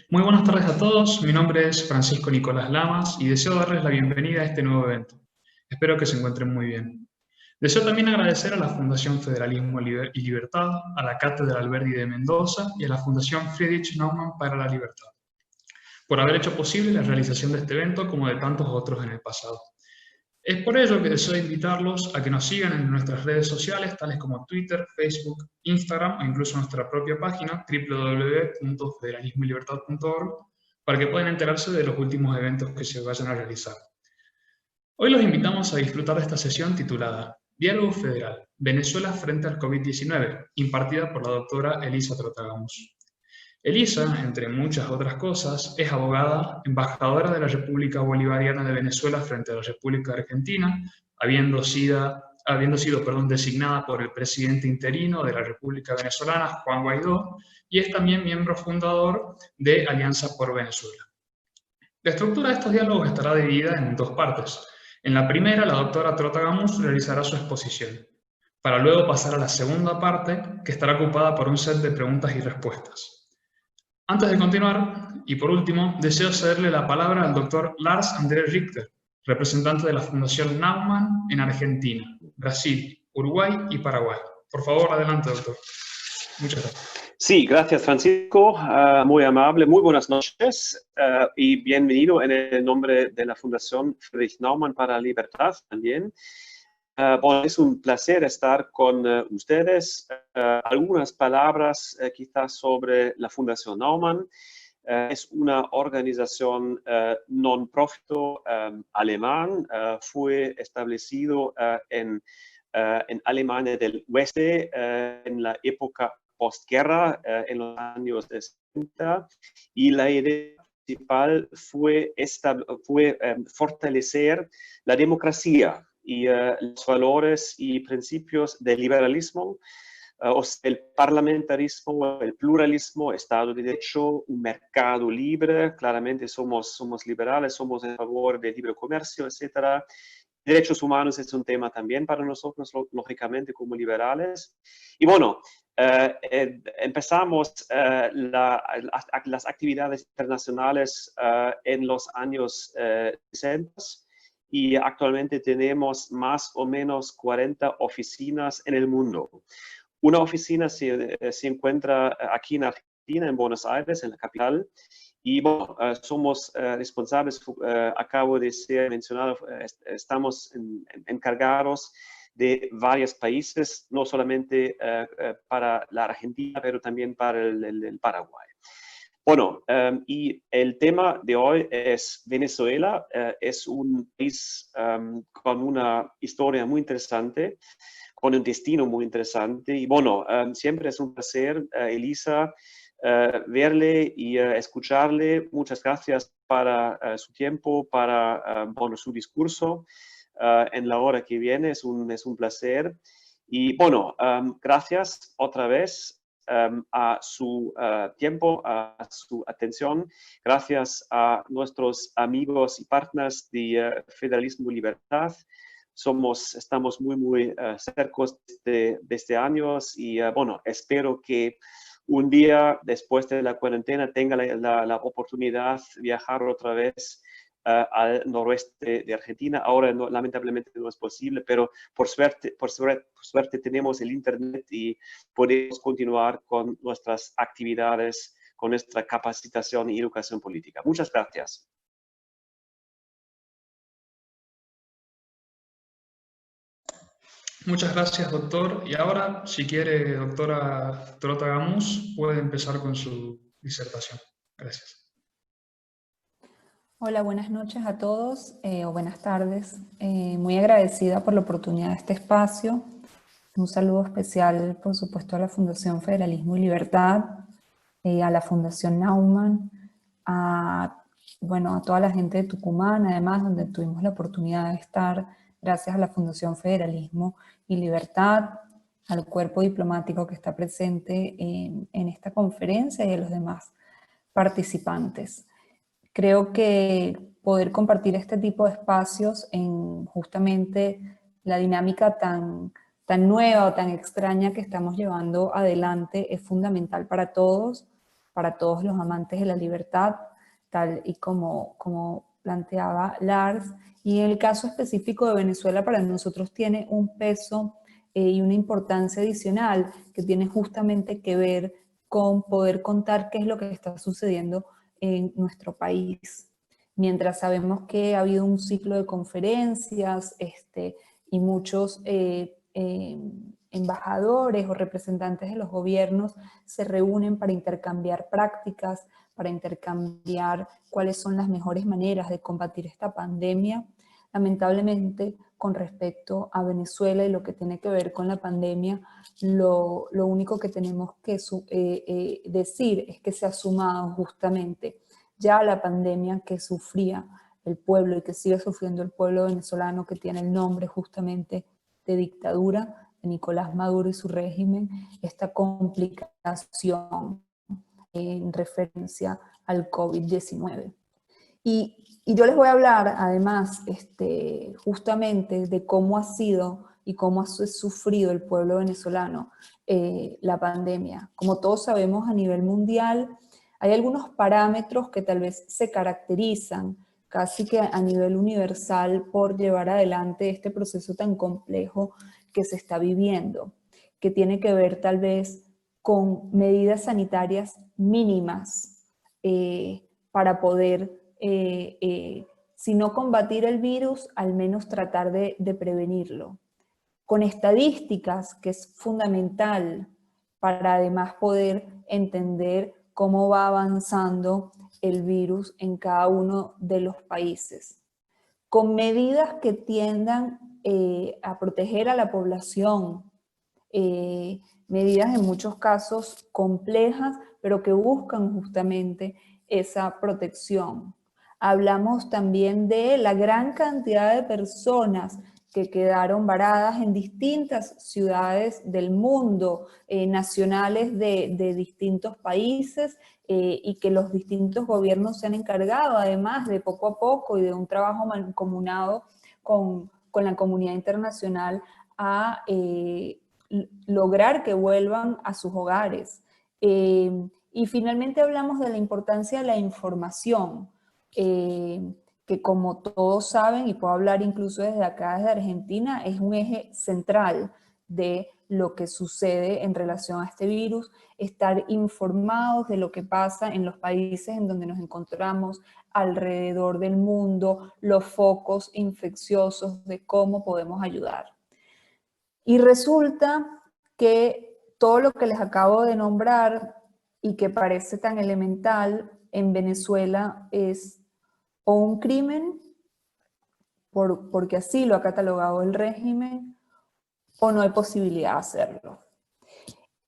Muy buenas tardes a todos, mi nombre es Francisco Nicolás Lamas y deseo darles la bienvenida a este nuevo evento. Espero que se encuentren muy bien. Deseo también agradecer a la Fundación Federalismo y Libertad, a la Cátedra Alberdi de Mendoza y a la Fundación Friedrich Naumann para la Libertad, por haber hecho posible la realización de este evento como de tantos otros en el pasado. Es por ello que deseo invitarlos a que nos sigan en nuestras redes sociales, tales como Twitter, Facebook, Instagram o incluso nuestra propia página www.federalismoylibertad.org para que puedan enterarse de los últimos eventos que se vayan a realizar. Hoy los invitamos a disfrutar de esta sesión titulada Diálogo Federal, Venezuela frente al COVID-19, impartida por la doctora Elisa Trotagamus. Elisa, entre muchas otras cosas, es abogada, embajadora de la República Bolivariana de Venezuela frente a la República Argentina, habiendo sido designada por el presidente interino de la República Venezolana, Juan Guaidó, y es también miembro fundador de Alianza por Venezuela. La estructura de estos diálogos estará dividida en dos partes. En la primera, la doctora Trotagamus realizará su exposición, para luego pasar a la segunda parte, que estará ocupada por un set de preguntas y respuestas. Antes de continuar, y por último, deseo cederle la palabra al doctor Lars André Richter, representante de la Fundación Naumann en Argentina, Brasil, Uruguay y Paraguay. Por favor, adelante, doctor. Muchas gracias. Sí, gracias, Francisco. Muy amable. Muy buenas noches y bienvenido en el nombre de la Fundación Friedrich Naumann para la Libertad también. Bueno, es un placer estar con ustedes. Algunas palabras quizás sobre la Fundación Naumann. Es una organización non-profit alemán. Fue establecido en Alemania del Oeste en la época postguerra, en los años 60, y la idea principal fue fortalecer la democracia y los valores y principios del liberalismo, el parlamentarismo, el pluralismo, Estado de Derecho, un mercado libre. Claramente somos liberales, somos en favor del libre comercio, etc. Derechos humanos es un tema también para nosotros, lógicamente, como liberales. Y bueno, empezamos las actividades internacionales en los años 60 y actualmente tenemos más o menos 40 oficinas en el mundo. Una oficina se encuentra aquí en Argentina, en Buenos Aires, en la capital. Y bueno, somos responsables, acabo de ser mencionado, estamos encargados de varios países, no solamente para la Argentina, pero también para el Paraguay. Bueno, y el tema de hoy es Venezuela. Es un país con una historia muy interesante, con un destino muy interesante. Y bueno, siempre es un placer, Elisa, verle y escucharle. Muchas gracias para su tiempo, para bueno, su discurso en la hora que viene. Es un placer. Y bueno, gracias otra vez a su tiempo, a su atención. Gracias a nuestros amigos y partners de Federalismo y Libertad. Estamos muy cerca desde años y bueno, espero que un día después de la cuarentena tenga la oportunidad de viajar otra vez al noroeste de Argentina. Ahora lamentablemente no es posible, pero por suerte tenemos el internet y podemos continuar con nuestras actividades, con nuestra capacitación y educación política. Muchas gracias. Muchas gracias, doctor. Y ahora, si quiere, doctora Trotagamus, puede empezar con su disertación. Gracias. Hola, buenas noches a todos, o buenas tardes. Muy agradecida por la oportunidad de este espacio. Un saludo especial, por supuesto, a la Fundación Federalismo y Libertad, a la Fundación Naumann, a toda la gente de Tucumán, además, donde tuvimos la oportunidad de estar, gracias a la Fundación Federalismo y Libertad, al cuerpo diplomático que está presente en esta conferencia y a los demás participantes. Creo que poder compartir este tipo de espacios en justamente la dinámica tan nueva o tan extraña que estamos llevando adelante es fundamental para todos, para todos los amantes de la libertad, tal y como planteaba Lars. Y en el caso específico de Venezuela, para nosotros tiene un peso y una importancia adicional que tiene justamente que ver con poder contar qué es lo que está sucediendo en nuestro país. Mientras sabemos que ha habido un ciclo de conferencias y muchos embajadores o representantes de los gobiernos se reúnen para intercambiar prácticas, para intercambiar cuáles son las mejores maneras de combatir esta pandemia. Lamentablemente, con respecto a Venezuela y lo que tiene que ver con la pandemia, lo único que tenemos que decir es que se ha sumado justamente ya la pandemia que sufría el pueblo y que sigue sufriendo el pueblo venezolano, que tiene el nombre justamente de dictadura de Nicolás Maduro y su régimen, esta complicación en referencia al COVID-19. Y yo les voy a hablar además justamente de cómo ha sido y cómo ha sufrido el pueblo venezolano la pandemia. Como todos sabemos, a nivel mundial hay algunos parámetros que tal vez se caracterizan casi que a nivel universal por llevar adelante este proceso tan complejo que se está viviendo, que tiene que ver tal vez con medidas sanitarias mínimas para poder, si no combatir el virus, al menos tratar de prevenirlo. Con estadísticas, que es fundamental para además poder entender cómo va avanzando el virus en cada uno de los países. Con medidas que tiendan a proteger a la población, medidas en muchos casos complejas, pero que buscan justamente esa protección. Hablamos también de la gran cantidad de personas que quedaron varadas en distintas ciudades del mundo, nacionales de distintos países, y que los distintos gobiernos se han encargado, además de poco a poco y de un trabajo mancomunado con la comunidad internacional, a lograr que vuelvan a sus hogares. Y finalmente hablamos de la importancia de la información, que como todos saben, y puedo hablar incluso desde acá, desde Argentina, es un eje central de lo que sucede en relación a este virus, estar informados de lo que pasa en los países en donde nos encontramos alrededor del mundo, los focos infecciosos, de cómo podemos ayudar. Y resulta que todo lo que les acabo de nombrar y que parece tan elemental en Venezuela es o un crimen, porque así lo ha catalogado el régimen, o no hay posibilidad de hacerlo.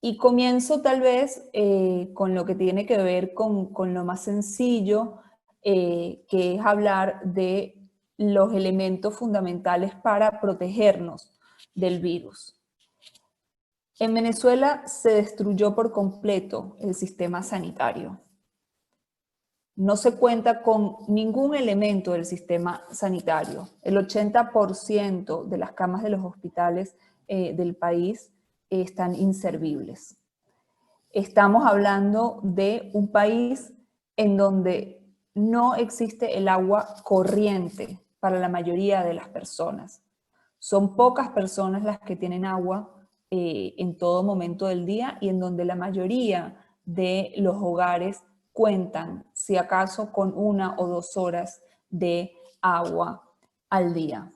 Y comienzo tal vez con lo que tiene que ver con lo más sencillo, que es hablar de los elementos fundamentales para protegernos del virus. En Venezuela se destruyó por completo el sistema sanitario. No se cuenta con ningún elemento del sistema sanitario. El 80% de las camas de los hospitales del país están inservibles. Estamos hablando de un país en donde no existe el agua corriente para la mayoría de las personas. Son pocas personas las que tienen agua en todo momento del día y en donde la mayoría de los hogares cuentan, si acaso, con 1 o 2 horas de agua al día.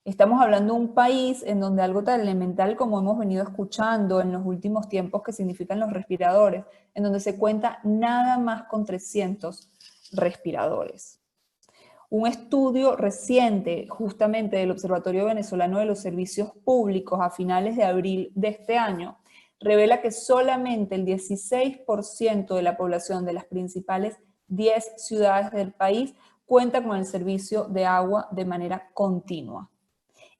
Estamos hablando de un país en donde algo tan elemental como hemos venido escuchando en los últimos tiempos, que significan los respiradores, en donde se cuenta nada más con 300 respiradores. Un estudio reciente, justamente del Observatorio Venezolano de los Servicios Públicos, a finales de abril de este año, revela que solamente el 16% de la población de las principales 10 ciudades del país cuenta con el servicio de agua de manera continua.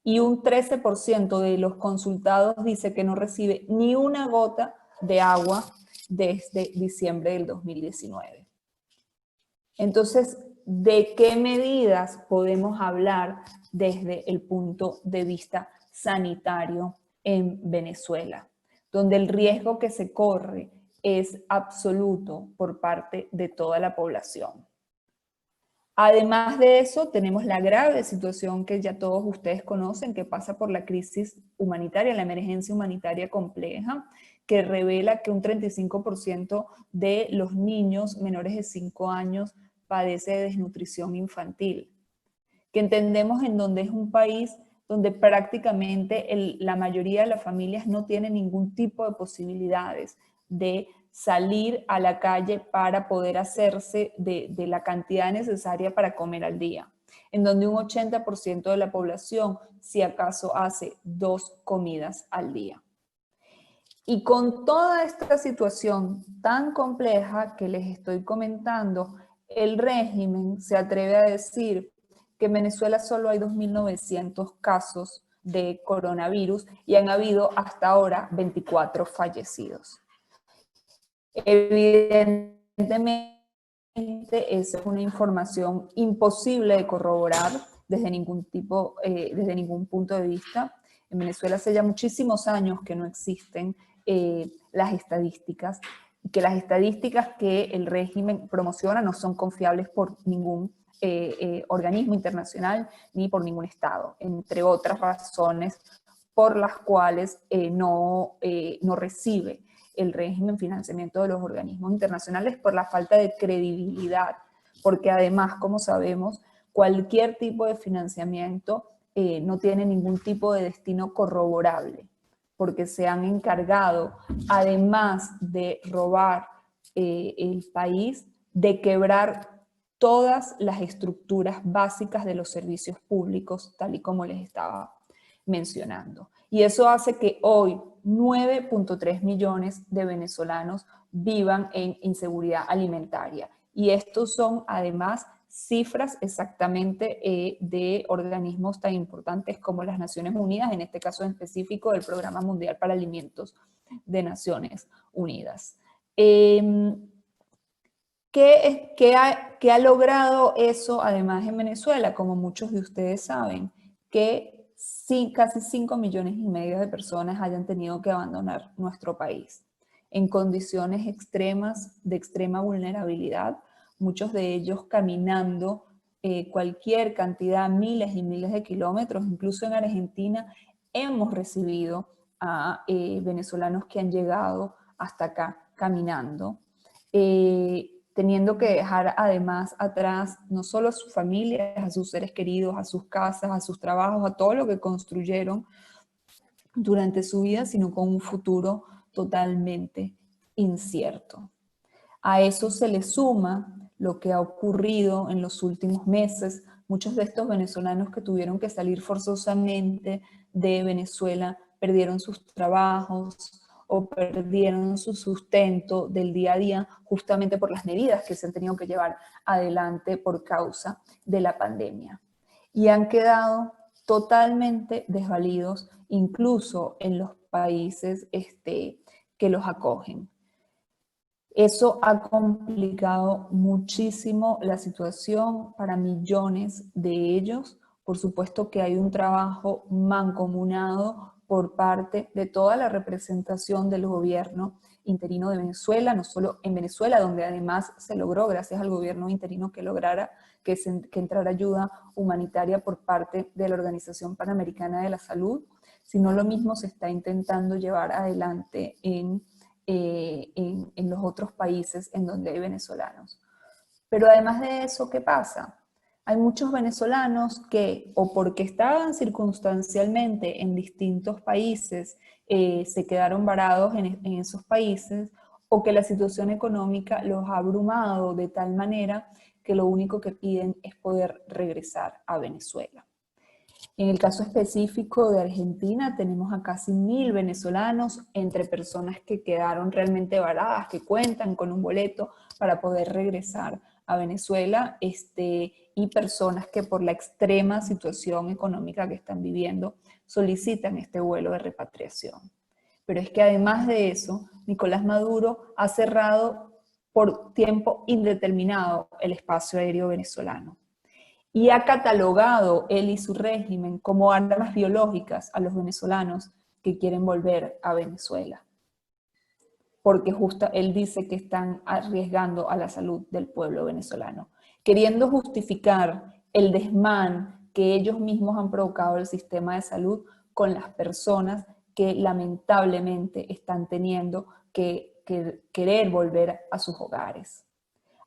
Y un 13% de los consultados dice que no recibe ni una gota de agua desde diciembre del 2019. Entonces, ¿de qué medidas podemos hablar desde el punto de vista sanitario en Venezuela? Donde el riesgo que se corre es absoluto por parte de toda la población. Además de eso, tenemos la grave situación que ya todos ustedes conocen, que pasa por la crisis humanitaria, la emergencia humanitaria compleja, que revela que un 35% de los niños menores de 5 años padece de desnutrición infantil. Que entendemos en donde es un país donde prácticamente la mayoría de las familias no tiene ningún tipo de posibilidades de salir a la calle para poder hacerse de la cantidad necesaria para comer al día, en donde un 80% de la población, si acaso, hace 2 comidas al día. Y con toda esta situación tan compleja que les estoy comentando, el régimen se atreve a decir que en Venezuela solo hay 2.900 casos de coronavirus y han habido hasta ahora 24 fallecidos. Evidentemente, esa es una información imposible de corroborar desde ningún punto de vista. En Venezuela hace ya muchísimos años que no existen las estadísticas, y que las estadísticas que el régimen promociona no son confiables por ningún organismo internacional ni por ningún Estado, entre otras razones por las cuales no recibe el régimen financiamiento de los organismos internacionales por la falta de credibilidad, porque además, como sabemos, cualquier tipo de financiamiento no tiene ningún tipo de destino corroborable, porque se han encargado, además de robar el país, de quebrar todas las estructuras básicas de los servicios públicos, tal y como les estaba mencionando. Y eso hace que hoy 9.3 millones de venezolanos vivan en inseguridad alimentaria. Y estos son además cifras exactamente de organismos tan importantes como las Naciones Unidas, en este caso en específico del Programa Mundial para Alimentos de Naciones Unidas. ¿Qué ha logrado eso además en Venezuela? Como muchos de ustedes saben, que casi 5,5 millones de personas hayan tenido que abandonar nuestro país en condiciones extremas, de extrema vulnerabilidad, muchos de ellos caminando cualquier cantidad, miles y miles de kilómetros. Incluso en Argentina hemos recibido a venezolanos que han llegado hasta acá caminando, teniendo que dejar además atrás no solo a sus familias, a sus seres queridos, a sus casas, a sus trabajos, a todo lo que construyeron durante su vida, sino con un futuro totalmente incierto. A eso se le suma lo que ha ocurrido en los últimos meses. Muchos de estos venezolanos que tuvieron que salir forzosamente de Venezuela perdieron sus trabajos o perdieron su sustento del día a día justamente por las medidas que se han tenido que llevar adelante por causa de la pandemia. Y han quedado totalmente desvalidos, incluso en los países que los acogen. Eso ha complicado muchísimo la situación para millones de ellos. Por supuesto que hay un trabajo mancomunado por parte de toda la representación del gobierno interino de Venezuela, no solo en Venezuela, donde además se logró, gracias al gobierno interino, que lograra que entrara ayuda humanitaria por parte de la Organización Panamericana de la Salud, sino lo mismo se está intentando llevar adelante en los otros países en donde hay venezolanos. Pero además de eso, ¿qué pasa? Hay muchos venezolanos que, o porque estaban circunstancialmente en distintos países, se quedaron varados en esos países, o que la situación económica los ha abrumado de tal manera que lo único que piden es poder regresar a Venezuela. En el caso específico de Argentina, tenemos a casi 1.000 venezolanos, entre personas que quedaron realmente varadas, que cuentan con un boleto para poder regresar a Venezuela, y personas que por la extrema situación económica que están viviendo solicitan este vuelo de repatriación. Pero es que además de eso, Nicolás Maduro ha cerrado por tiempo indeterminado el espacio aéreo venezolano y ha catalogado él y su régimen como armas biológicas a los venezolanos que quieren volver a Venezuela. porque justo él dice que están arriesgando a la salud del pueblo venezolano, queriendo justificar el desmán que ellos mismos han provocado el sistema de salud con las personas que lamentablemente están teniendo que querer volver a sus hogares.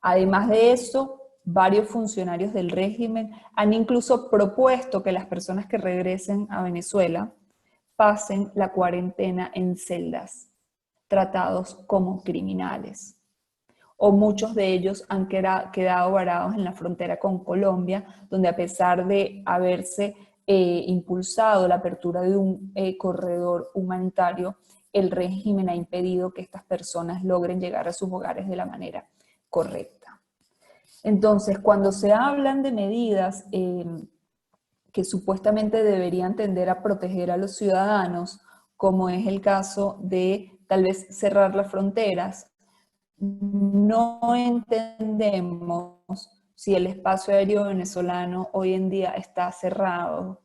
Además de eso, varios funcionarios del régimen han incluso propuesto que las personas que regresen a Venezuela pasen la cuarentena en celdas, tratados como criminales. O muchos de ellos han quedado varados en la frontera con Colombia, donde a pesar de haberse impulsado la apertura de un corredor humanitario, el régimen ha impedido que estas personas logren llegar a sus hogares de la manera correcta. Entonces, cuando se hablan de medidas que supuestamente deberían tender a proteger a los ciudadanos, como es el caso de tal vez cerrar las fronteras, no entendemos si el espacio aéreo venezolano hoy en día está cerrado,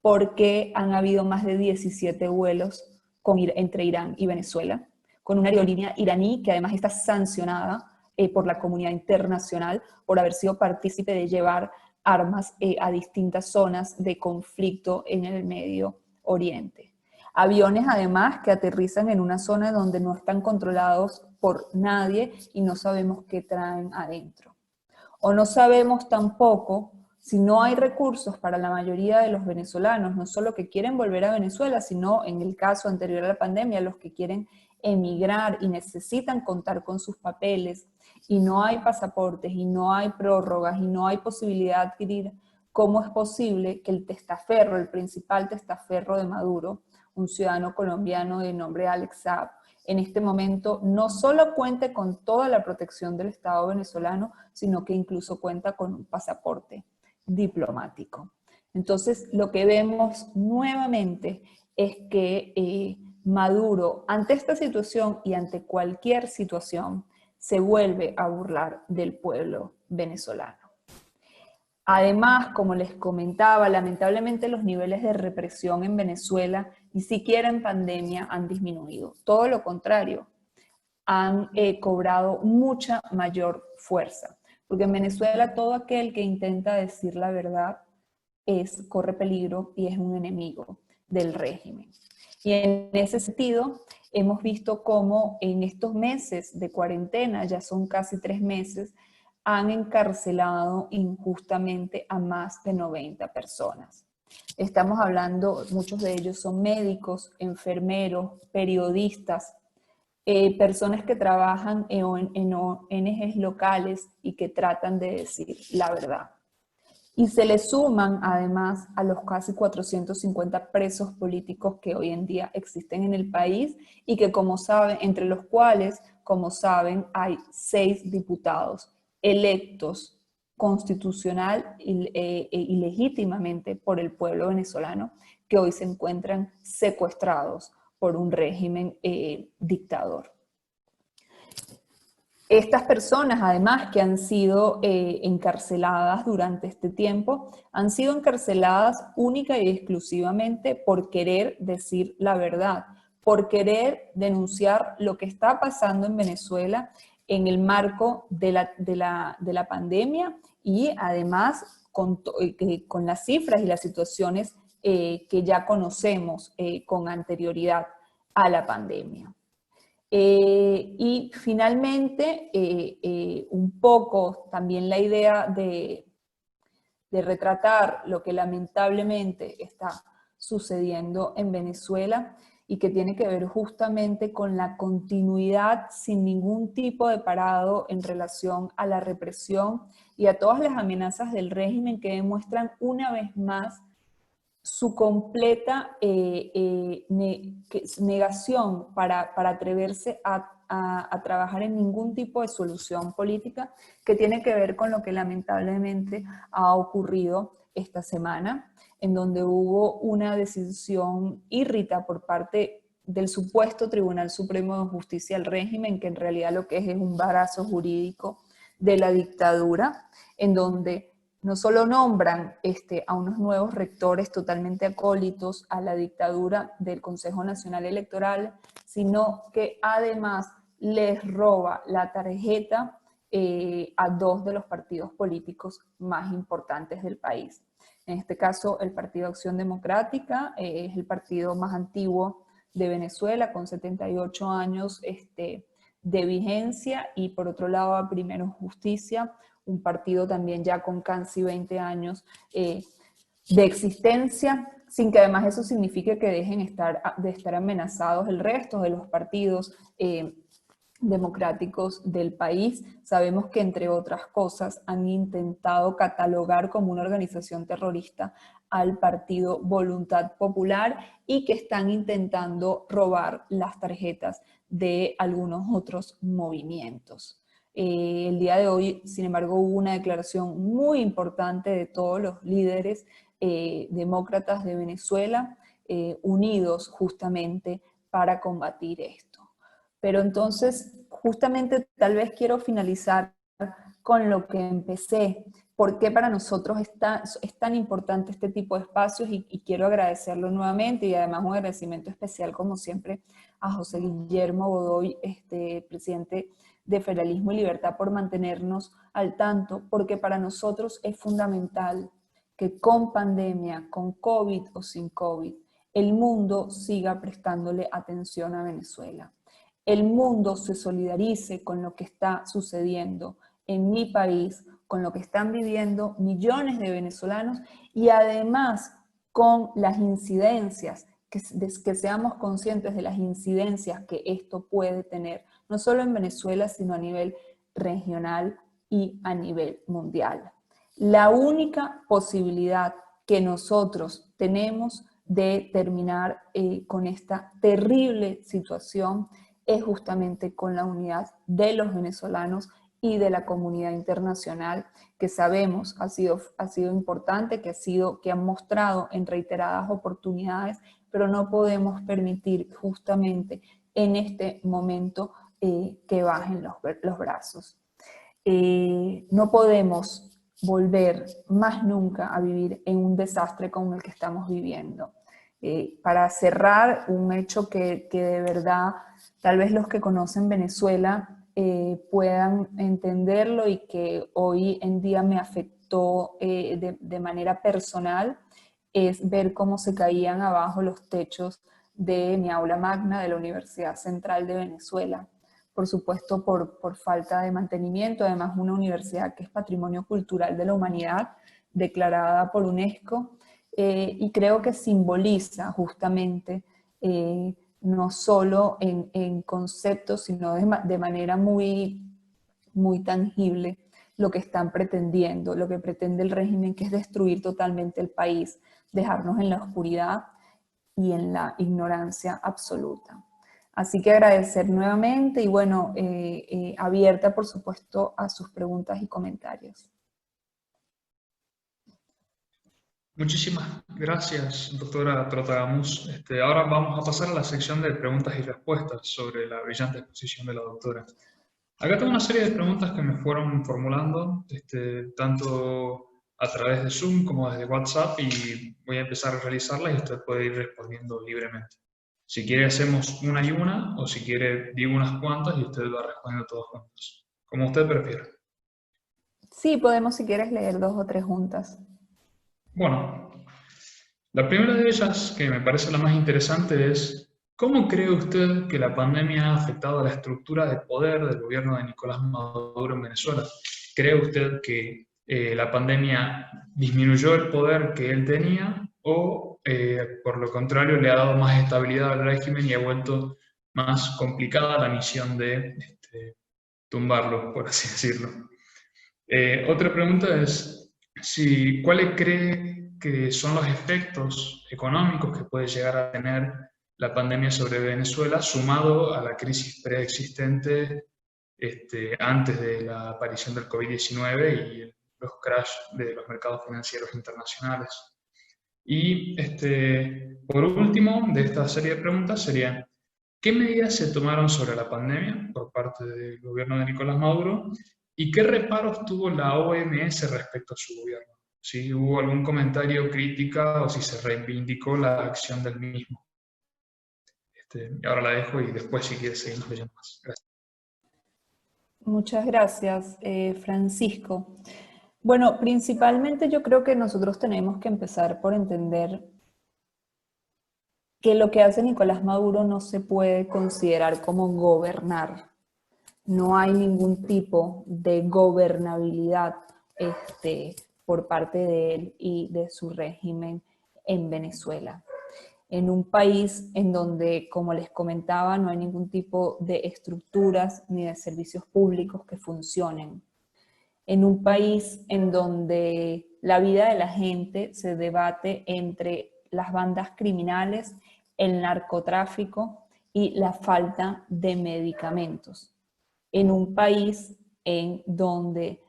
porque han habido más de 17 vuelos entre Irán y Venezuela, con una aerolínea iraní que además está sancionada por la comunidad internacional por haber sido partícipe de llevar armas a distintas zonas de conflicto en el Medio Oriente. Aviones además que aterrizan en una zona donde no están controlados por nadie y no sabemos qué traen adentro. O no sabemos tampoco si no hay recursos para la mayoría de los venezolanos, no solo que quieren volver a Venezuela, sino en el caso anterior a la pandemia, los que quieren emigrar y necesitan contar con sus papeles, y no hay pasaportes, y no hay prórrogas, y no hay posibilidad de adquirir. ¿Cómo es posible que el testaferro, el principal testaferro de Maduro, un ciudadano colombiano de nombre Alex Saab, en este momento no solo cuente con toda la protección del Estado venezolano, sino que incluso cuenta con un pasaporte diplomático? Entonces, lo que vemos nuevamente es que Maduro, ante esta situación y ante cualquier situación, se vuelve a burlar del pueblo venezolano. Además, como les comentaba, lamentablemente los niveles de represión en Venezuela, ni siquiera en pandemia, han disminuido. Todo lo contrario, han cobrado mucha mayor fuerza. Porque en Venezuela todo aquel que intenta decir la verdad corre peligro y es un enemigo del régimen. Y en ese sentido, hemos visto cómo en estos meses de cuarentena, ya son casi 3 meses, han encarcelado injustamente a más de 90 personas. Estamos hablando, muchos de ellos son médicos, enfermeros, periodistas, personas que trabajan en ONGs locales y que tratan de decir la verdad. Y se le suman además a los casi 450 presos políticos que hoy en día existen en el país y que, como saben, entre los cuales, como saben, hay 6 diputados electos constitucional y legítimamente por el pueblo venezolano, que hoy se encuentran secuestrados por un régimen dictador. Estas personas, además, que han sido encarceladas durante este tiempo, han sido encarceladas única y exclusivamente por querer decir la verdad, por querer denunciar lo que está pasando en Venezuela en el marco de la pandemia y además con las cifras y las situaciones que ya conocemos con anterioridad a la pandemia. Y finalmente, un poco también la idea de retratar lo que lamentablemente está sucediendo en Venezuela y que tiene que ver justamente con la continuidad sin ningún tipo de parado en relación a la represión y a todas las amenazas del régimen que demuestran una vez más su completa negación para atreverse a trabajar en ningún tipo de solución política, que tiene que ver con lo que lamentablemente ha ocurrido esta semana, en donde hubo una decisión írrita por parte del supuesto Tribunal Supremo de Justicia del régimen, que en realidad lo que es un brazo jurídico de la dictadura, en donde no solo nombran a unos nuevos rectores totalmente acólitos a la dictadura del Consejo Nacional Electoral, sino que además les roba la tarjeta a dos de los partidos políticos más importantes del país. En este caso, el Partido Acción Democrática es el partido más antiguo de Venezuela, con 78 años de vigencia, y por otro lado, Primero Justicia, un partido también ya con casi 20 años de existencia, sin que además eso signifique que dejen de estar amenazados el resto de los partidos democráticos del país. Sabemos que, entre otras cosas, han intentado catalogar como una organización terrorista al partido Voluntad Popular y que están intentando robar las tarjetas de algunos otros movimientos. El día de hoy, sin embargo, hubo una declaración muy importante de todos los líderes demócratas de Venezuela, unidos justamente para combatir esto. Pero entonces, justamente tal vez quiero finalizar con lo que empecé. ¿Por qué para nosotros es tan importante este tipo de espacios? Y quiero agradecerlo nuevamente, y además un agradecimiento especial, como siempre, a José Guillermo Godoy, presidente de Federalismo y Libertad, por mantenernos al tanto, porque para nosotros es fundamental que con pandemia, con COVID o sin COVID, el mundo siga prestándole atención a Venezuela. El mundo se solidarice con lo que está sucediendo en mi país, con lo que están viviendo millones de venezolanos, y además con las incidencias, que seamos conscientes de las incidencias que esto puede tener, no solo en Venezuela, sino a nivel regional y a nivel mundial. La única posibilidad que nosotros tenemos de terminar con esta terrible situación es justamente con la unidad de los venezolanos y de la comunidad internacional, que sabemos ha sido importante, que han mostrado en reiteradas oportunidades, pero no podemos permitir justamente en este momento que bajen los brazos. No podemos volver más nunca a vivir en un desastre como el que estamos viviendo. Para cerrar, un hecho que de verdad tal vez los que conocen Venezuela puedan entenderlo, y que hoy en día me afectó de manera personal, es ver cómo se caían abajo los techos de mi aula magna de la Universidad Central de Venezuela. Por supuesto, por falta de mantenimiento. Además, una universidad que es Patrimonio Cultural de la Humanidad, declarada por UNESCO, y creo que simboliza justamente, no solo en conceptos, sino de manera muy, muy tangible, lo que están pretendiendo, lo que pretende el régimen, que es destruir totalmente el país, dejarnos en la oscuridad y en la ignorancia absoluta. Así que agradecer nuevamente, y bueno, abierta por supuesto a sus preguntas y comentarios. Muchísimas gracias, doctora Trotamunuz. Ahora vamos a pasar a la sección de preguntas y respuestas sobre la brillante exposición de la doctora. Acá tengo una serie de preguntas que me fueron formulando, tanto a través de Zoom como desde WhatsApp, y voy a empezar a realizarlas y usted puede ir respondiendo libremente. Si quiere hacemos una y una, o si quiere digo unas cuantas y usted va respondiendo todas juntas, como usted prefiera. Sí, podemos, si quieres, leer 2 o 3 juntas. Bueno, la primera de ellas, que me parece la más interesante, es: ¿cómo cree usted que la pandemia ha afectado a la estructura de poder del gobierno de Nicolás Maduro en Venezuela? ¿Cree usted que la pandemia disminuyó el poder que él tenía, o por lo contrario le ha dado más estabilidad al régimen y ha vuelto más complicada la misión de tumbarlo, por así decirlo? Otra pregunta es: ¿cuáles cree que son los efectos económicos que puede llegar a tener la pandemia sobre Venezuela, sumado a la crisis preexistente antes de la aparición del COVID-19 y los crash de los mercados financieros internacionales? Y por último, de esta serie de preguntas sería: ¿qué medidas se tomaron sobre la pandemia por parte del gobierno de Nicolás Maduro y qué reparos tuvo la OMS respecto a su gobierno? ¿Si hubo algún comentario, crítica, o si se reivindicó la acción del mismo? Ahora la dejo y después, si quieres, seguimos leyendo más. Gracias. Muchas gracias, Francisco. Bueno, principalmente yo creo que nosotros tenemos que empezar por entender que lo que hace Nicolás Maduro no se puede considerar como gobernar. No hay ningún tipo de gobernabilidad por parte de él y de su régimen en Venezuela. En un país en donde, como les comentaba, no hay ningún tipo de estructuras ni de servicios públicos que funcionen. En un país en donde la vida de la gente se debate entre las bandas criminales, el narcotráfico y la falta de medicamentos. En un país en donde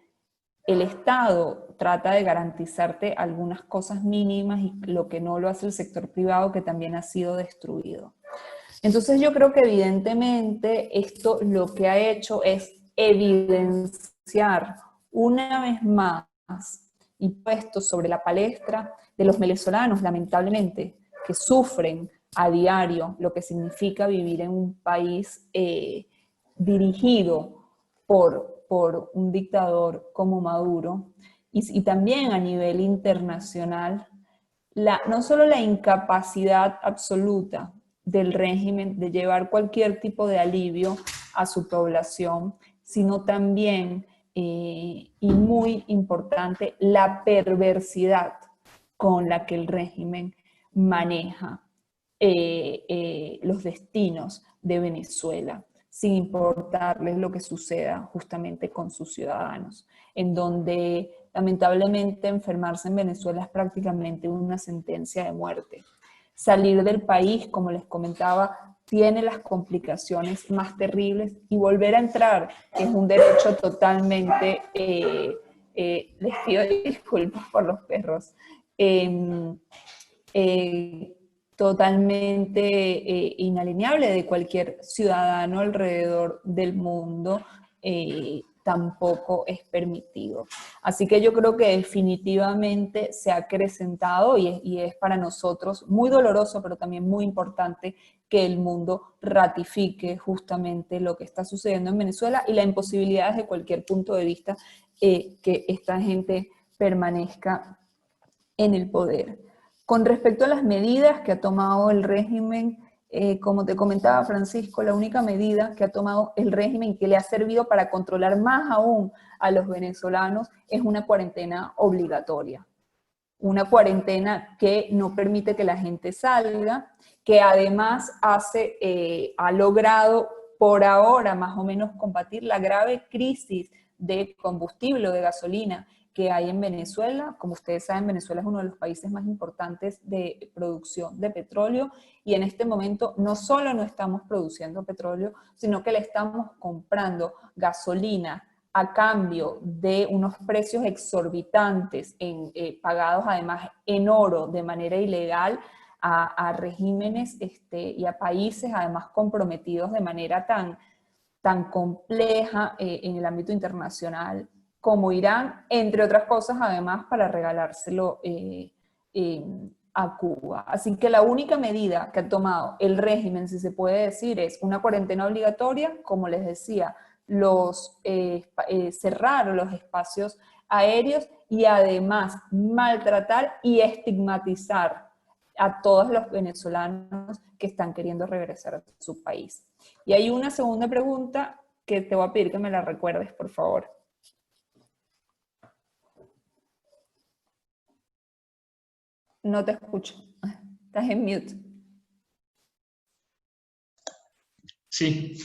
el Estado trata de garantizarte algunas cosas mínimas y lo que no lo hace el sector privado, que también ha sido destruido. Entonces yo creo que evidentemente esto lo que ha hecho es evidenciar una vez más y puesto sobre la palestra de los venezolanos, lamentablemente, que sufren a diario lo que significa vivir en un país dirigido por un dictador como Maduro, y también a nivel internacional, no solo la incapacidad absoluta del régimen de llevar cualquier tipo de alivio a su población, sino también, y muy importante, la perversidad con la que el régimen maneja los destinos de Venezuela, sin importarles lo que suceda justamente con sus ciudadanos, en donde lamentablemente enfermarse en Venezuela es prácticamente una sentencia de muerte. Salir del país, como les comentaba, tiene las complicaciones más terribles, y volver a entrar es un derecho totalmente, les pido disculpas por los perros, totalmente inalienable de cualquier ciudadano alrededor del mundo, tampoco es permitido. Así que yo creo que definitivamente se ha acrecentado y es para nosotros muy doloroso, pero también muy importante que el mundo ratifique justamente lo que está sucediendo en Venezuela y la imposibilidad desde cualquier punto de vista que esta gente permanezca en el poder. Con respecto a las medidas que ha tomado el régimen, como te comentaba Francisco, la única medida que ha tomado el régimen que le ha servido para controlar más aún a los venezolanos es una cuarentena obligatoria. Una cuarentena que no permite que la gente salga, que además ha logrado por ahora más o menos combatir la grave crisis de combustible o de gasolina que hay en Venezuela. Como ustedes saben, Venezuela es uno de los países más importantes de producción de petróleo, y en este momento no solo no estamos produciendo petróleo, sino que le estamos comprando gasolina a cambio de unos precios exorbitantes, pagados además en oro de manera ilegal, a regímenes y a países además comprometidos de manera tan compleja en el ámbito internacional como Irán, entre otras cosas, además para regalárselo a Cuba. Así que la única medida que ha tomado el régimen, si se puede decir, es una cuarentena obligatoria, como les decía, cerrar los espacios aéreos y además maltratar y estigmatizar a todos los venezolanos que están queriendo regresar a su país. Y hay una segunda pregunta que te voy a pedir que me la recuerdes, por favor. No te escucho. Estás en mute. Sí,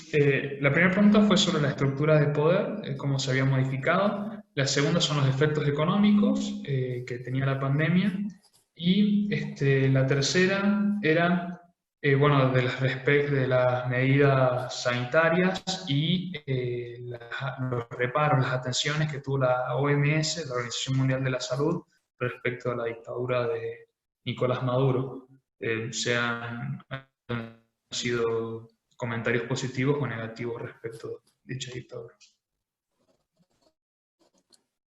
la primera pregunta fue sobre la estructura de poder, cómo se había modificado. La segunda son los efectos económicos que tenía la pandemia. Y la tercera era, bueno, de las medidas sanitarias y los reparos, las atenciones que tuvo la OMS, la Organización Mundial de la Salud, respecto a la dictadura de Nicolás Maduro. Han sido comentarios positivos o negativos respecto a dicha dictadura.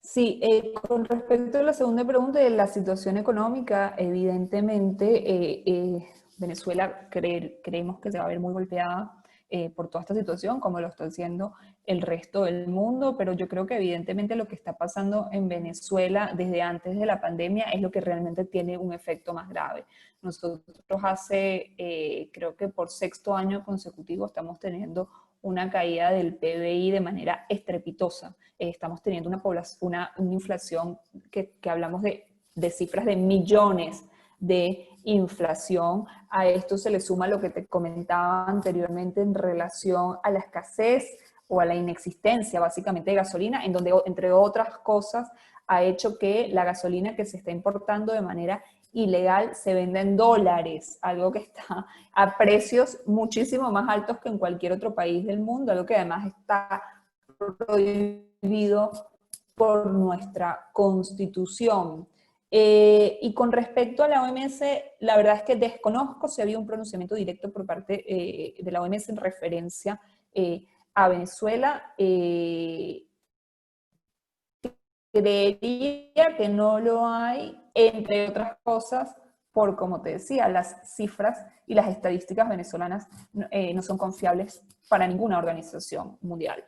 Sí, con respecto a la segunda pregunta de la situación económica, evidentemente Venezuela creemos que se va a ver muy golpeada por toda esta situación, como lo está haciendo el resto del mundo, pero yo creo que evidentemente lo que está pasando en Venezuela desde antes de la pandemia es lo que realmente tiene un efecto más grave. Nosotros creo que por 6º año consecutivo estamos teniendo una caída del PBI de manera estrepitosa. Estamos teniendo una inflación que hablamos de cifras de millones de inflación. A esto se le suma lo que te comentaba anteriormente en relación a la escasez o a la inexistencia básicamente de gasolina, en donde, entre otras cosas, ha hecho que la gasolina que se está importando de manera ilegal se venda en dólares, algo que está a precios muchísimo más altos que en cualquier otro país del mundo, algo que además está prohibido por nuestra Constitución. Y con respecto a la OMS, la verdad es que desconozco si había un pronunciamiento directo por parte de la OMS en referencia a Venezuela. Creería que no lo hay, entre otras cosas, por, como te decía, las cifras y las estadísticas venezolanas no son confiables para ninguna organización mundial.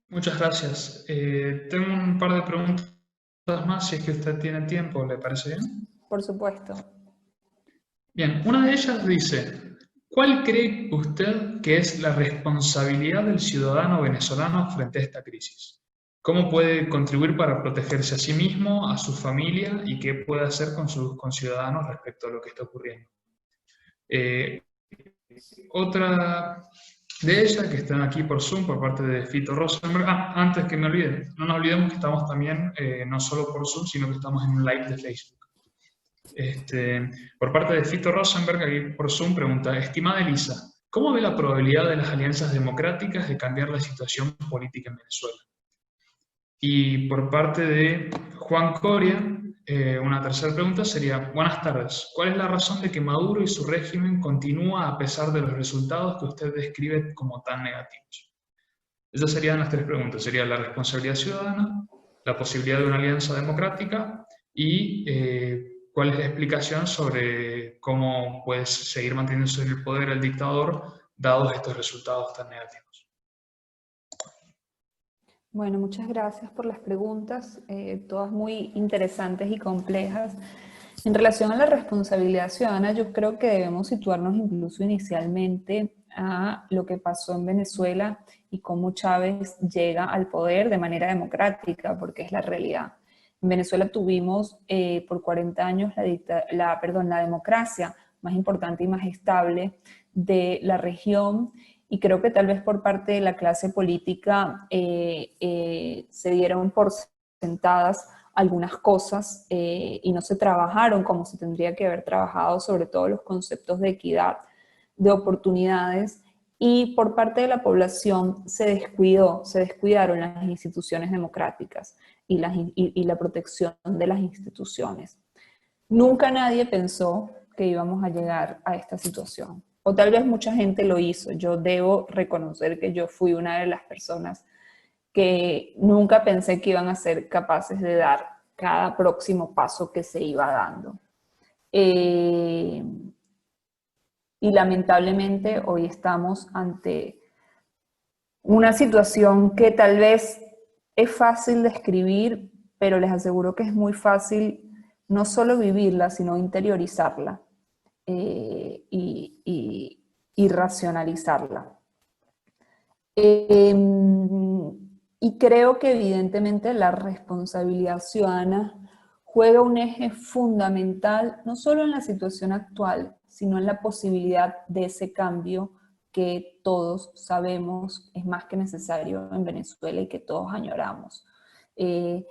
Muchas gracias. Tengo un par de preguntas más, si es que usted tiene tiempo, ¿le parece bien? Por supuesto. Bien, una de ellas dice, ¿cuál cree usted que es la responsabilidad del ciudadano venezolano frente a esta crisis? ¿Cómo puede contribuir para protegerse a sí mismo, a su familia y qué puede hacer con sus conciudadanos respecto a lo que está ocurriendo? Otra de ellas, que están aquí por Zoom, por parte de Fito Rosenberg. Antes que me olvide, no nos olvidemos que estamos también, no solo por Zoom, sino que estamos en un live de Facebook. Por parte de Fito Rosenberg, aquí por Zoom, pregunta, estimada Elisa, ¿cómo ve la probabilidad de las alianzas democráticas de cambiar la situación política en Venezuela? Y por parte de Juan Coria, una tercera pregunta sería, buenas tardes, ¿cuál es la razón de que Maduro y su régimen continúa a pesar de los resultados que usted describe como tan negativos? Esas serían las 3 preguntas, sería la responsabilidad ciudadana, la posibilidad de una alianza democrática y cuál es la explicación sobre cómo puede seguir manteniéndose en el poder el dictador dados estos resultados tan negativos. Bueno, muchas gracias por las preguntas, todas muy interesantes y complejas. En relación a la responsabilidad ciudadana, yo creo que debemos situarnos incluso inicialmente a lo que pasó en Venezuela y cómo Chávez llega al poder de manera democrática, porque es la realidad. En Venezuela tuvimos por 40 años la democracia más importante y más estable de la región, y creo que tal vez por parte de la clase política se dieron por sentadas algunas cosas y no se trabajaron como se tendría que haber trabajado, sobre todo los conceptos de equidad, de oportunidades, y por parte de la población se descuidaron las instituciones democráticas y la protección de las instituciones. Nunca nadie pensó que íbamos a llegar a esta situación. O tal vez mucha gente lo hizo. Yo debo reconocer que yo fui una de las personas que nunca pensé que iban a ser capaces de dar cada próximo paso que se iba dando. Y lamentablemente hoy estamos ante una situación que tal vez es fácil de escribir, pero les aseguro que es muy fácil no solo vivirla, sino interiorizarla y racionalizarla. Y creo que evidentemente la responsabilidad ciudadana juega un eje fundamental, no solo en la situación actual, sino en la posibilidad de ese cambio que todos sabemos es más que necesario en Venezuela y que todos añoramos. Y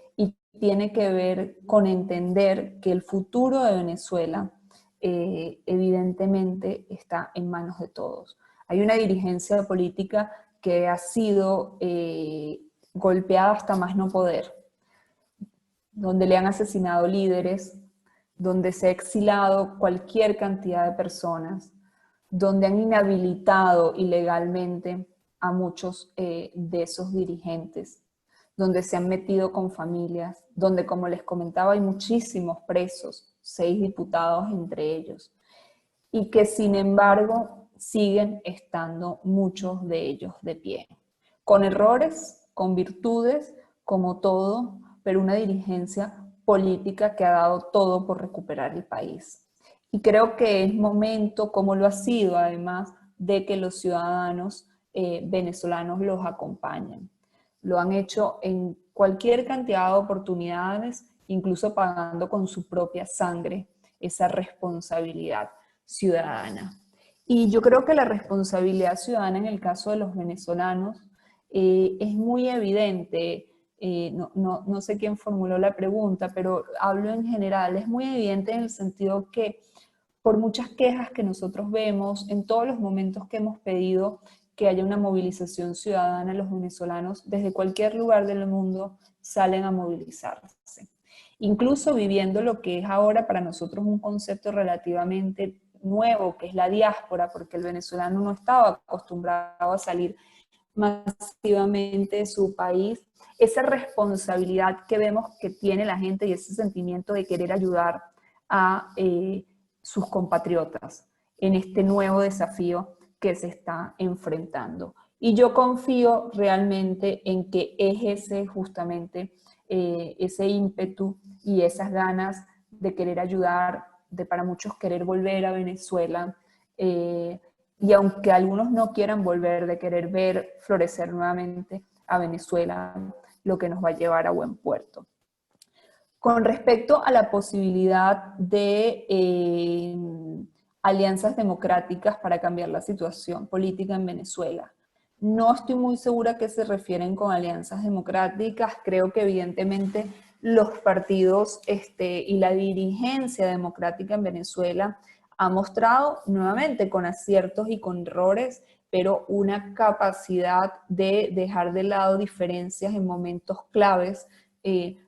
tiene que ver con entender que el futuro de Venezuela evidentemente está en manos de todos. Hay una dirigencia política que ha sido golpeada hasta más no poder, donde le han asesinado líderes, donde se ha exilado cualquier cantidad de personas, donde han inhabilitado ilegalmente a muchos de esos dirigentes, donde se han metido con familias, donde, como les comentaba, hay muchísimos presos, 6 diputados entre ellos, y que sin embargo siguen estando muchos de ellos de pie, con errores, con virtudes, como todo, pero una dirigencia política que ha dado todo por recuperar el país. Y creo que es momento, como lo ha sido además, de que los ciudadanos venezolanos los acompañen. Lo han hecho en cualquier cantidad de oportunidades, incluso pagando con su propia sangre esa responsabilidad ciudadana. Y yo creo que la responsabilidad ciudadana en el caso de los venezolanos es muy evidente. No sé quién formuló la pregunta, pero hablo en general. Es muy evidente en el sentido que por muchas quejas que nosotros vemos, en todos los momentos que hemos pedido que haya una movilización ciudadana, los venezolanos desde cualquier lugar del mundo salen a movilizarse. Incluso viviendo lo que es ahora para nosotros un concepto relativamente nuevo, que es la diáspora, porque el venezolano no estaba acostumbrado a salir masivamente de su país, esa responsabilidad que vemos que tiene la gente y ese sentimiento de querer ayudar a sus compatriotas en este nuevo desafío que se está enfrentando. Y yo confío realmente en que es ese justamente ese ímpetu y esas ganas de querer ayudar, de para muchos querer volver a Venezuela, y aunque algunos no quieran volver, de querer ver florecer nuevamente a Venezuela, lo que nos va a llevar a buen puerto. Con respecto a la posibilidad de alianzas democráticas para cambiar la situación política en Venezuela, no estoy muy segura que se refieren con alianzas democráticas. Creo que evidentemente los partidos y la dirigencia democrática en Venezuela ha mostrado nuevamente con aciertos y con errores, pero una capacidad de dejar de lado diferencias en momentos claves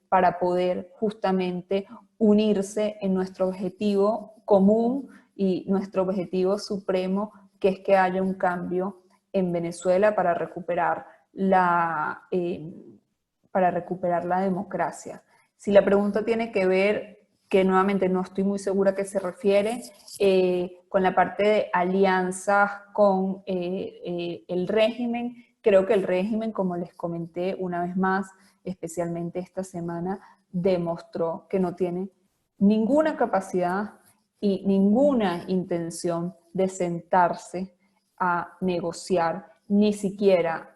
para poder justamente unirse en nuestro objetivo común y nuestro objetivo supremo, que es que haya un cambio en Venezuela para recuperar la democracia. Si la pregunta tiene que ver, que nuevamente no estoy muy segura que se refiere, con la parte de alianzas con el régimen, creo que el régimen, como les comenté una vez más, especialmente esta semana, demostró que no tiene ninguna capacidad y ninguna intención de sentarse a negociar, ni siquiera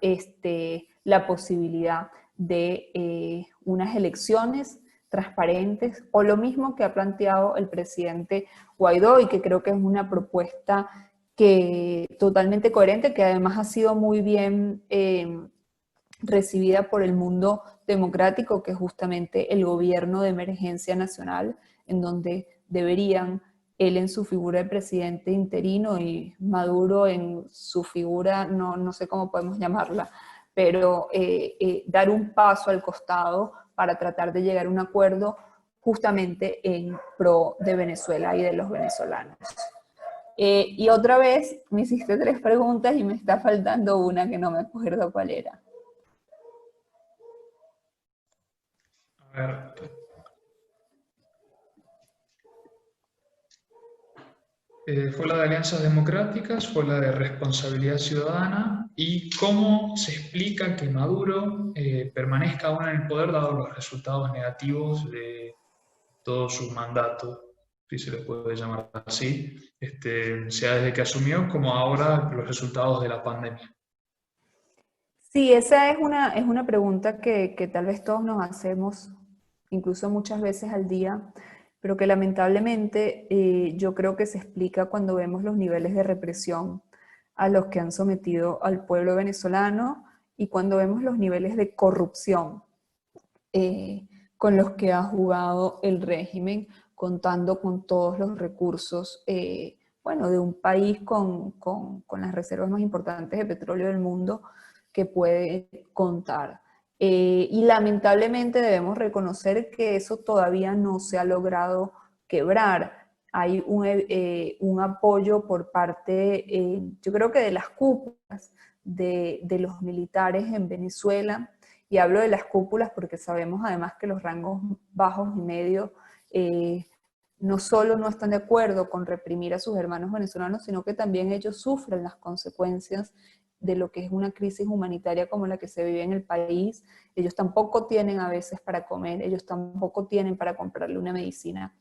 la posibilidad de unas elecciones transparentes, o lo mismo que ha planteado el presidente Guaidó, y que creo que es una propuesta totalmente coherente, que además ha sido muy bien recibida por el mundo democrático, que es justamente el gobierno de emergencia nacional, en donde deberían, él en su figura de presidente interino y Maduro en su figura, no sé cómo podemos llamarla, pero dar un paso al costado para tratar de llegar a un acuerdo justamente en pro de Venezuela y de los venezolanos. Y otra vez me hiciste 3 preguntas y me está faltando una que no me acuerdo cuál era. A ver. Fue la de alianzas democráticas, fue la de responsabilidad ciudadana y cómo se explica que Maduro permanezca aún en el poder dado los resultados negativos de todo su mandato, si se le puede llamar así, sea desde que asumió como ahora los resultados de la pandemia. Sí, esa es una pregunta que tal vez todos nos hacemos, incluso muchas veces al día, pero que lamentablemente yo creo que se explica cuando vemos los niveles de represión a los que han sometido al pueblo venezolano y cuando vemos los niveles de corrupción con los que ha jugado el régimen, contando con todos los recursos de un país con las reservas más importantes de petróleo del mundo que puede contar. Y lamentablemente debemos reconocer que eso todavía no se ha logrado quebrar. Hay un apoyo por parte, yo creo que de las cúpulas de los militares en Venezuela, y hablo de las cúpulas porque sabemos además que los rangos bajos y medios no solo no están de acuerdo con reprimir a sus hermanos venezolanos, sino que también ellos sufren las consecuencias de lo que es una crisis humanitaria como la que se vive en el país. Ellos tampoco tienen a veces para comer, ellos tampoco tienen para comprarle una medicina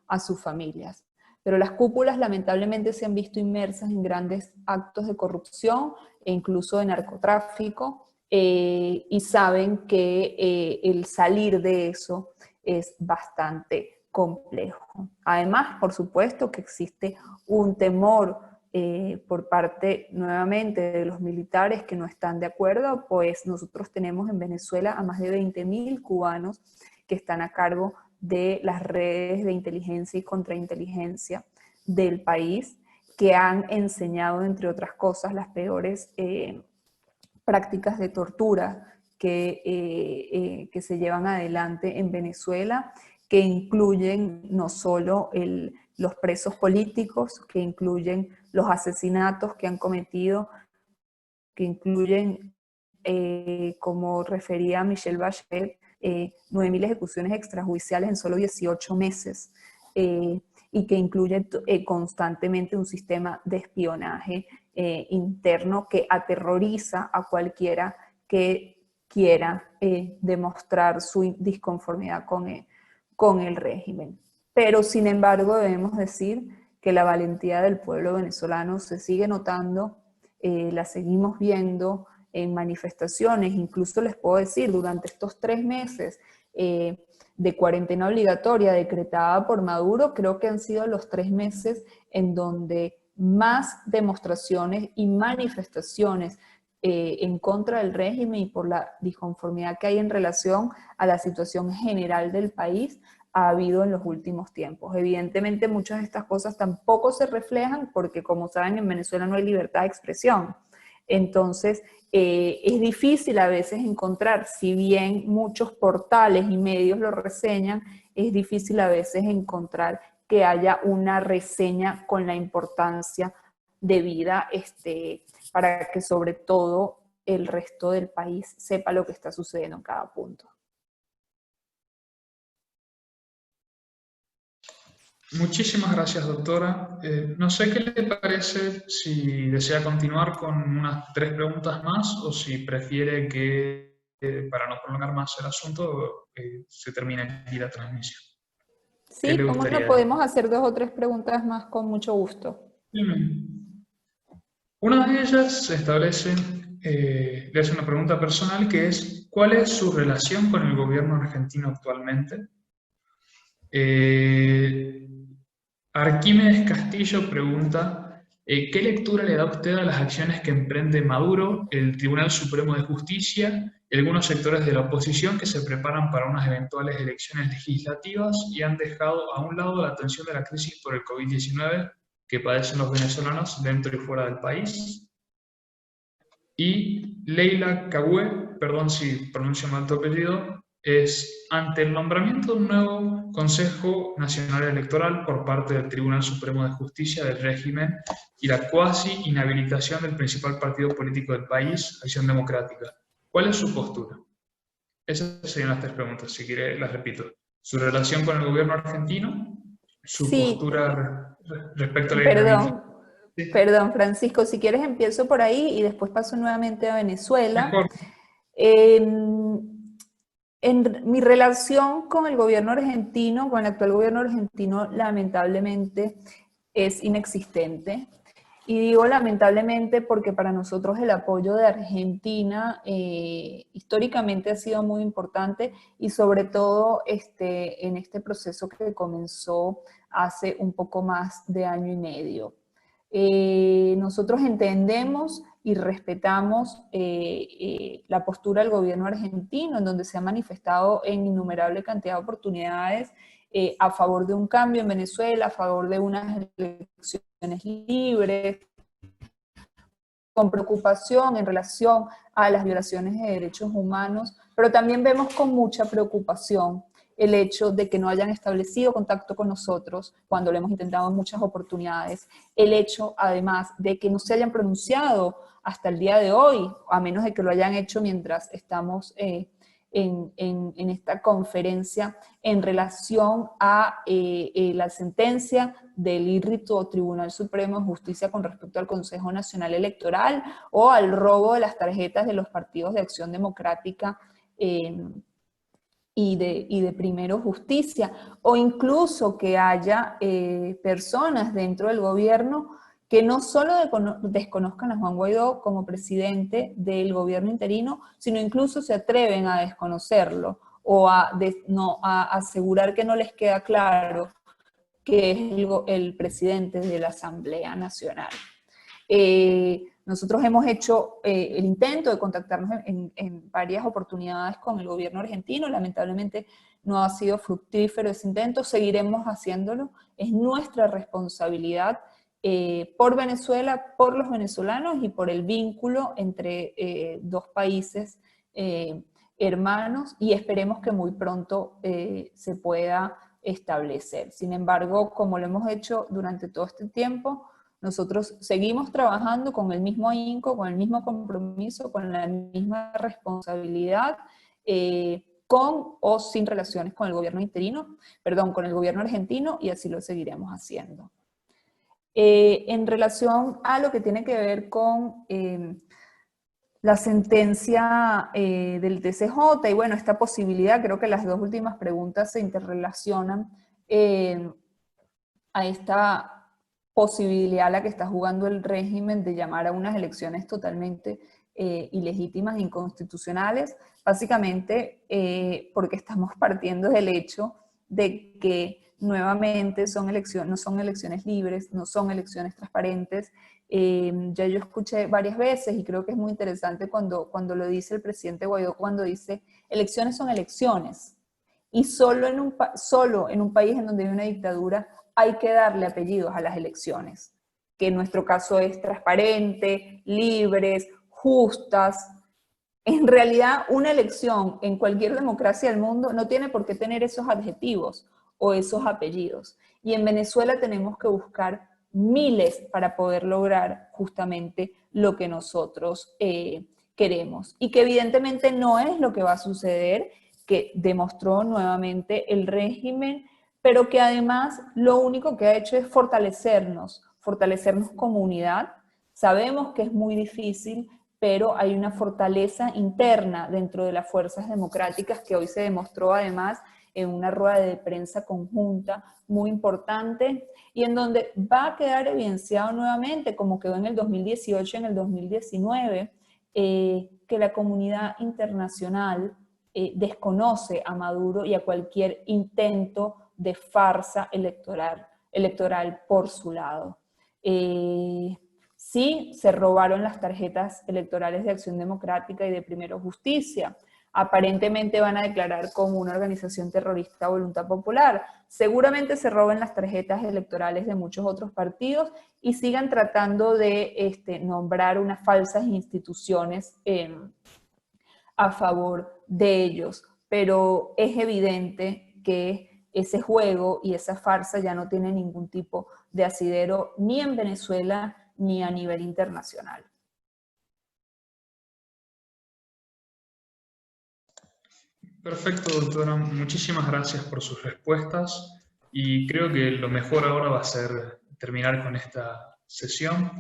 a sus familias. Pero las cúpulas lamentablemente se han visto inmersas en grandes actos de corrupción e incluso de narcotráfico, y saben que el salir de eso es bastante complejo. Además, por supuesto que existe un temor por parte, nuevamente, de los militares que no están de acuerdo, pues nosotros tenemos en Venezuela a más de 20.000 cubanos que están a cargo de las redes de inteligencia y contrainteligencia del país, que han enseñado, entre otras cosas, las peores prácticas de tortura que se llevan adelante en Venezuela, que incluyen no solo los presos políticos, que incluyen los asesinatos que han cometido, que incluyen, como refería Michelle Bachelet, 9.000 ejecuciones extrajudiciales en solo 18 meses, y que incluye constantemente un sistema de espionaje interno que aterroriza a cualquiera que quiera demostrar su disconformidad con el régimen. Pero sin embargo debemos decir que la valentía del pueblo venezolano se sigue notando, la seguimos viendo en manifestaciones. Incluso les puedo decir, durante estos 3 meses de cuarentena obligatoria decretada por Maduro, creo que han sido los 3 meses en donde más demostraciones y manifestaciones en contra del régimen y por la disconformidad que hay en relación a la situación general del país ha habido en los últimos tiempos. Evidentemente muchas de estas cosas tampoco se reflejan porque, como saben, en Venezuela no hay libertad de expresión. Entonces, es difícil a veces encontrar, si bien muchos portales y medios lo reseñan, es difícil a veces encontrar que haya una reseña con la importancia debida, para que sobre todo el resto del país sepa lo que está sucediendo en cada punto. Muchísimas gracias, doctora. No sé qué le parece, si desea continuar con unas 3 preguntas más o si prefiere que, para no prolongar más el asunto, se termine aquí la transmisión. Sí, ¿cómo no? Podemos hacer 2 o 3 preguntas más con mucho gusto. Bien. Una de ellas se establece, le hace una pregunta personal que es: ¿cuál es su relación con el gobierno argentino actualmente? Arquímedes Castillo pregunta: ¿qué lectura le da usted a las acciones que emprende Maduro, el Tribunal Supremo de Justicia y algunos sectores de la oposición que se preparan para unas eventuales elecciones legislativas y han dejado a un lado la atención de la crisis por el COVID-19 que padecen los venezolanos dentro y fuera del país? Y Leila Cahue, perdón si pronuncio mal tu apellido, es: ante el nombramiento de un nuevo Consejo Nacional Electoral por parte del Tribunal Supremo de Justicia del régimen y la cuasi inhabilitación del principal partido político del país, Acción Democrática, ¿cuál es su postura? Esas serían las 3 preguntas, si quiere las repito. Su relación con el gobierno argentino, su postura respecto a la inhabilitación. Perdón, Francisco, si quieres empiezo por ahí y después paso nuevamente a Venezuela. Mejor. En mi relación con el gobierno argentino, con el actual gobierno argentino, lamentablemente es inexistente. Y digo lamentablemente porque para nosotros el apoyo de Argentina históricamente ha sido muy importante, y sobre todo en este proceso que comenzó hace un poco más de 1 año y medio. Nosotros entendemos y respetamos la postura del gobierno argentino, en donde se ha manifestado en innumerable cantidad de oportunidades a favor de un cambio en Venezuela, a favor de unas elecciones libres, con preocupación en relación a las violaciones de derechos humanos, pero también vemos con mucha preocupación el hecho de que no hayan establecido contacto con nosotros cuando lo hemos intentado en muchas oportunidades, el hecho además de que no se hayan pronunciado hasta el día de hoy, a menos de que lo hayan hecho mientras estamos en esta conferencia en relación a la sentencia del IRRI Tribunal Supremo de Justicia con respecto al Consejo Nacional Electoral o al robo de las tarjetas de los partidos de Acción Democrática y de Primero Justicia, o incluso que haya personas dentro del gobierno que no solo desconozcan a Juan Guaidó como presidente del gobierno interino, sino incluso se atreven a desconocerlo o a asegurar que no les queda claro que es el presidente de la Asamblea Nacional. Nosotros hemos hecho el intento de contactarnos en varias oportunidades con el gobierno argentino, lamentablemente no ha sido fructífero ese intento, seguiremos haciéndolo, es nuestra responsabilidad por Venezuela, por los venezolanos y por el vínculo entre dos países hermanos, y esperemos que muy pronto se pueda establecer. Sin embargo, como lo hemos hecho durante todo este tiempo, nosotros seguimos trabajando con el mismo ahínco, con el mismo compromiso, con la misma responsabilidad, con o sin relaciones con el gobierno interino, perdón, con el gobierno argentino, y así lo seguiremos haciendo. En relación a lo que tiene que ver con la sentencia del TCJ, y bueno, esta posibilidad, creo que las dos últimas preguntas se interrelacionan a esta posibilidad a la que está jugando el régimen de llamar a unas elecciones totalmente ilegítimas e inconstitucionales, básicamente porque estamos partiendo del hecho de que nuevamente no son elecciones libres, no son elecciones transparentes. Ya yo escuché varias veces y creo que es muy interesante cuando lo dice el presidente Guaidó, cuando dice elecciones son elecciones, y solo en un país en donde hay una dictadura hay que darle apellidos a las elecciones, que en nuestro caso es transparente, libres, justas. En realidad, una elección en cualquier democracia del mundo no tiene por qué tener esos adjetivos o esos apellidos. Y en Venezuela tenemos que buscar miles para poder lograr justamente lo que nosotros queremos. Y que evidentemente no es lo que va a suceder, que demostró nuevamente el régimen, pero que además lo único que ha hecho es fortalecernos como unidad. Sabemos que es muy difícil, pero hay una fortaleza interna dentro de las fuerzas democráticas que hoy se demostró además en una rueda de prensa conjunta muy importante, y en donde va a quedar evidenciado nuevamente, como quedó en el 2018 y en el 2019, que la comunidad internacional desconoce a Maduro y a cualquier intento de farsa electoral por su lado. Sí, se robaron las tarjetas electorales de Acción Democrática y de Primero Justicia. Aparentemente van a declarar como una organización terrorista Voluntad Popular. Seguramente se roben las tarjetas electorales de muchos otros partidos y sigan tratando de nombrar unas falsas instituciones a favor de ellos. Pero es evidente que ese juego y esa farsa ya no tiene ningún tipo de asidero ni en Venezuela ni a nivel internacional. Perfecto, doctora. Muchísimas gracias por sus respuestas y creo que lo mejor ahora va a ser terminar con esta sesión.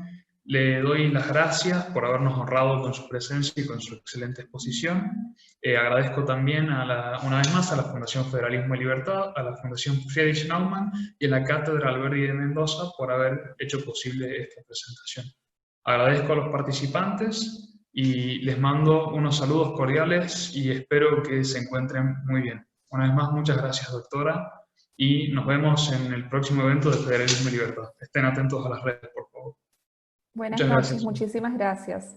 Le doy las gracias por habernos honrado con su presencia y con su excelente exposición. Agradezco también una vez más a la Fundación Federalismo y Libertad, a la Fundación Friedrich Naumann y a la Cátedra Alberdi de Mendoza por haber hecho posible esta presentación. Agradezco a los participantes y les mando unos saludos cordiales y espero que se encuentren muy bien. Una vez más, muchas gracias, doctora, y nos vemos en el próximo evento de Federalismo y Libertad. Estén atentos a las redes, por favor. Buenas noches, muchísimas gracias.